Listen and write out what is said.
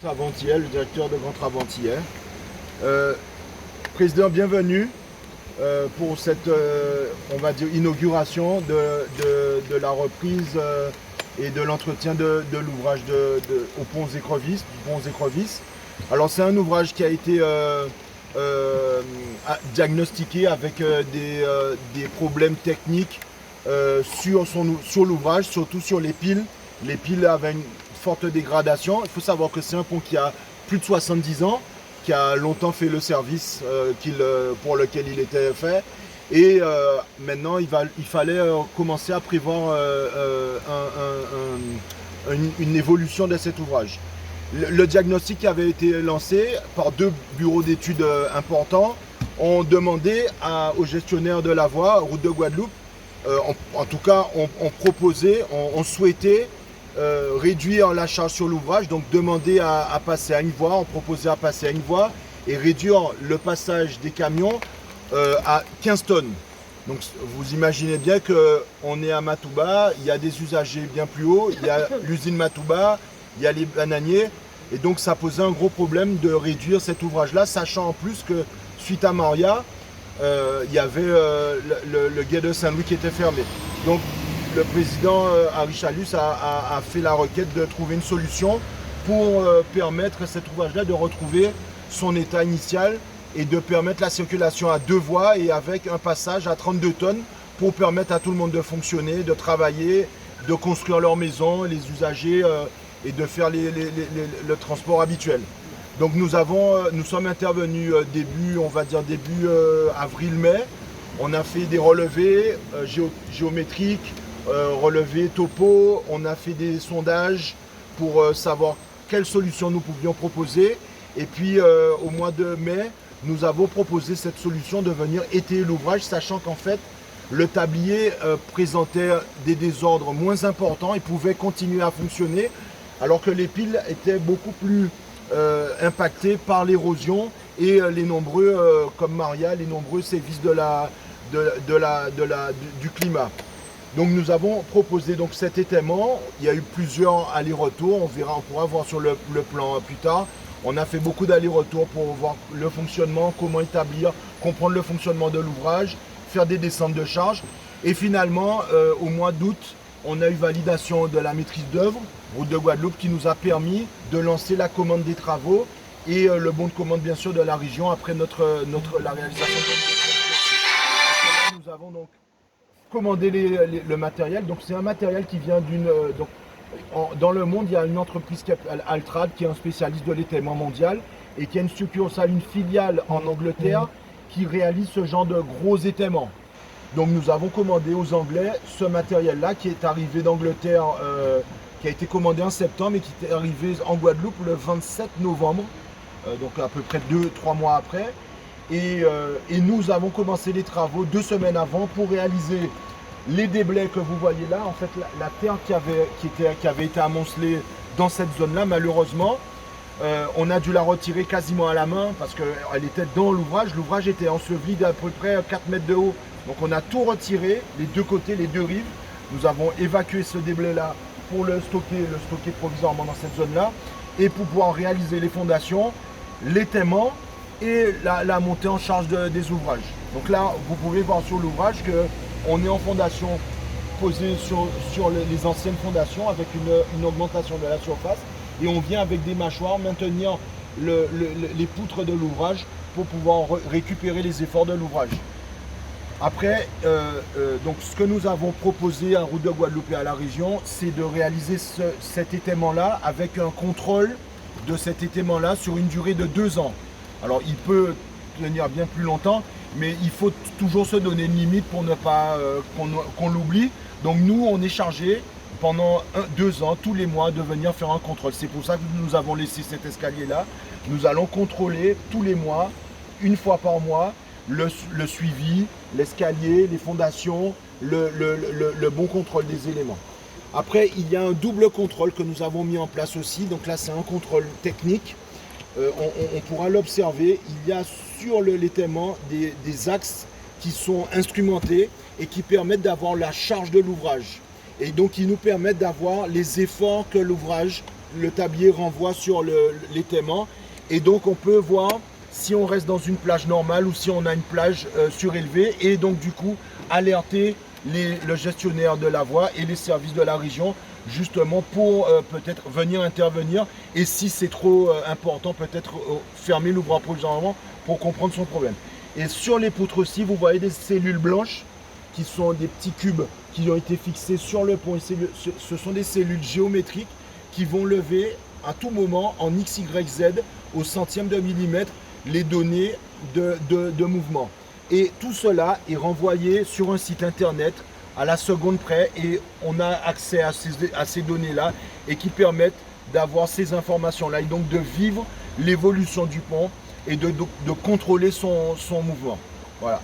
Travantier, le directeur de Grand Travantier. Président, bienvenue pour cette, on va dire, inauguration de la reprise et de l'entretien de l'ouvrage au Ponts Écrevisses. Alors c'est un ouvrage qui a été diagnostiqué avec des problèmes techniques sur l'ouvrage, surtout sur les piles. Les piles avaient une forte dégradation. Il faut savoir que c'est un pont qui a plus de 70 ans, qui a longtemps fait le service pour lequel il était fait. Et maintenant, il fallait commencer à prévoir une évolution de cet ouvrage. Le diagnostic avait été lancé par deux bureaux d'études importants. On demandait aux gestionnaires de la voie, Route de Guadeloupe, en tout cas, on souhaitait réduire la charge sur l'ouvrage, donc demander à passer à une voie, on proposait à passer à une voie et réduire le passage des camions à 15 tonnes. Donc vous imaginez bien qu'on est à Matouba, il y a des usagers bien plus haut, il y a l'usine Matouba, il y a les bananiers, et donc ça posait un gros problème de réduire cet ouvrage-là, sachant en plus que suite à Maria, il y avait le gué de Saint-Louis qui était fermé. Donc le président Harry Chalus a fait la requête de trouver une solution pour permettre à cet ouvrage-là de retrouver son état initial et de permettre la circulation à deux voies et avec un passage à 32 tonnes pour permettre à tout le monde de fonctionner, de travailler, de construire leur maison, les usagers et de faire le transport habituel. Donc nous sommes intervenus début avril-mai. On a fait des relevés géométriques, relevés topo, on a fait des sondages pour savoir quelles solutions nous pouvions proposer. Et puis au mois de mai, nous avons proposé cette solution de venir étayer l'ouvrage, sachant qu'en fait, le tablier présentait des désordres moins importants et pouvait continuer à fonctionner, alors que les piles étaient beaucoup plus impactées par l'érosion et les nombreux, comme Maria, les nombreux sévices du climat. Donc nous avons proposé donc cet étaiement. Il y a eu plusieurs allers-retours, on pourra voir sur le plan plus tard. On a fait beaucoup d'allers-retours pour voir le fonctionnement, comment établir, comprendre le fonctionnement de l'ouvrage, faire des descentes de charge. Et finalement, au mois d'août, on a eu validation de la maîtrise d'œuvre, Route de Guadeloupe, qui nous a permis de lancer la commande des travaux et le bon de commande bien sûr de la région après la réalisation. Nous avons donc commandé le matériel. Donc c'est un matériel qui vient dans le monde, il y a une entreprise qui s'appelle Altrad, qui est un spécialiste de l'étaiement mondial et qui a une succursale, une filiale en Angleterre qui réalise ce genre de gros étaiements. Donc nous avons commandé aux Anglais ce matériel-là qui est arrivé d'Angleterre, qui a été commandé en septembre et qui est arrivé en Guadeloupe le 27 novembre, donc à peu près 2-3 mois après. Et nous avons commencé les travaux 2 semaines avant pour réaliser les déblais que vous voyez là. En fait, la terre qui avait été amoncelée dans cette zone-là, malheureusement, on a dû la retirer quasiment à la main parce qu'elle était dans l'ouvrage. L'ouvrage était enseveli d'à peu près 4 mètres de haut. Donc on a tout retiré, les deux côtés, les deux rives. Nous avons évacué ce déblai-là pour le stocker provisoirement dans cette zone-là et pour pouvoir réaliser les fondations, l'étaiement et la montée en charge des ouvrages. Donc là, vous pouvez voir sur l'ouvrage qu'on est en fondation posée sur les anciennes fondations avec une augmentation de la surface et on vient avec des mâchoires maintenir les poutres de l'ouvrage pour pouvoir récupérer les efforts de l'ouvrage. Après, donc ce que nous avons proposé à Route de Guadeloupe et à la région, c'est de réaliser cet étaiement-là avec un contrôle de cet étaiement-là sur une durée de 2 ans. Alors il peut tenir bien plus longtemps, mais il faut toujours se donner une limite pour ne pas qu'on l'oublie. Donc nous, on est chargé pendant 2 ans, tous les mois, de venir faire un contrôle. C'est pour ça que nous avons laissé cet escalier-là. Nous allons contrôler tous les mois, une fois par mois, le suivi, l'escalier, les fondations, le bon contrôle des éléments. Après, il y a un double contrôle que nous avons mis en place aussi. Donc là, c'est un contrôle technique. On pourra l'observer. Il y a sur l'étaiement des axes qui sont instrumentés et qui permettent d'avoir la charge de l'ouvrage. Et donc, qui nous permettent d'avoir les efforts que l'ouvrage le tablier renvoie sur l'étaiement. Et donc on peut voir si on reste dans une plage normale ou si on a une plage surélevée. Et donc du coup alerter le gestionnaire de la voie et les services de la région justement pour peut-être venir intervenir. Et si c'est trop important, peut-être fermer l'ouvrage provisoirement pour comprendre son problème. Et sur les poutres aussi, vous voyez des cellules blanches qui sont des petits cubes qui ont été fixés sur le pont. Et ce sont des cellules géométriques qui vont lever à tout moment en X, Y, Z au centième de millimètre les données de mouvement. Et tout cela est renvoyé sur un site internet à la seconde près et on a accès à ces données-là et qui permettent d'avoir ces informations-là et donc de vivre l'évolution du pont et de contrôler son mouvement. Voilà.